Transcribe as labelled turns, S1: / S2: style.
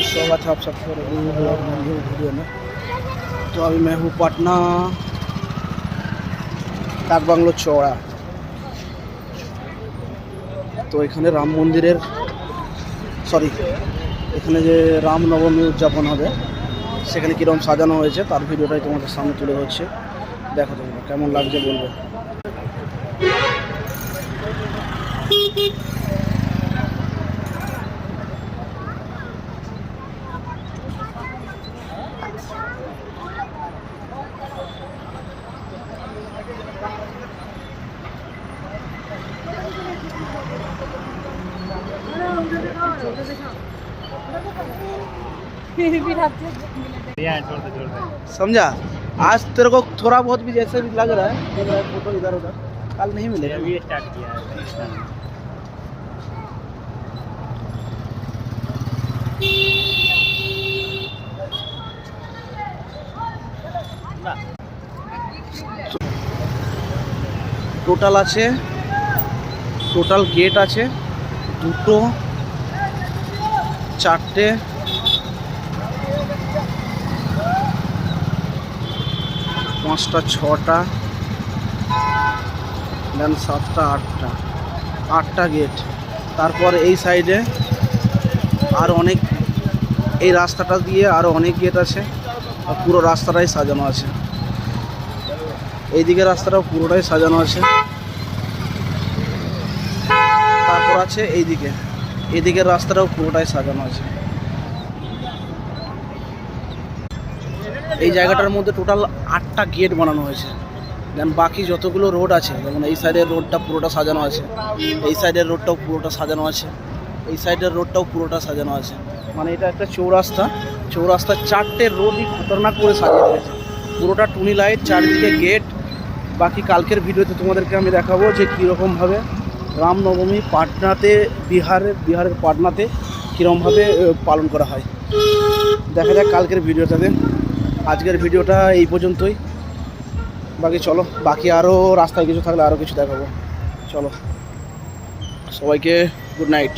S1: स्वागत है आप सबको वीडियो में। तो अभी मैं हूँ पटना डाक बांग्लो चौड़ा। तो এখানে রাম মন্দিরের এখানে যে রামনবমী উদযাপন হবে সেখানে কীরকম সাজানো হয়েছে তার ভিডিওটাই তোমাদের সামনে তুলে ধরছে। দেখো তোমরা কেমন লাগছে বলবে। समझा? आज तेरे को थोड़ा बहुत भी जैसे भी लग रहा है फोटो इधर उधर कल नहीं मिलेगा। अभी स्टार्ट किया है। টোটাল আছে টোটাল গেট আছে দুটো, চারটে, পাঁচটা, ছটা, দেন সাতটা, আটটা গেট। তারপর এই সাইডে আর অনেক, এই রাস্তাটা দিয়ে আরও অনেক গেট আছে। পুরো রাস্তাটাই সাজানো আছে, এইদিকে রাস্তাটাও পুরোটাই সাজানো আছে। তারপর আছে এইদিকের রাস্তাটাও পুরোটাই সাজানো আছে। এই জায়গাটার মধ্যে টোটাল 8টা গেট বানানো হয়েছে। দেন বাকি যতগুলো রোড আছে, যেমন এই সাইডের রোডটা পুরোটা সাজানো আছে, এই সাইডের রোডটাও পুরোটা সাজানো আছে, এই সাইডের রোডটাও পুরোটা সাজানো আছে। মানে এটা একটা চৌরাস্তা 4টে রোডই খতরনাক করে সাজিয়ে দিয়েছে। পুরোটা টুনি লাইট, চারদিকে গেট। বাকি কালকের ভিডিওতে তোমাদেরকে আমি দেখাবো যে কীরকমভাবে রামনবমী পাটনাতে, বিহারের পাটনাতে কীরকমভাবে পালন করা হয়। দেখা যাক কালকের ভিডিওটাতে। আজকের ভিডিওটা এই পর্যন্তই। বাকি চলো, বাকি আরও রাস্তায় কিছু থাকলে আরও কিছু দেখাবো। চলো, সবাইকে গুড নাইট।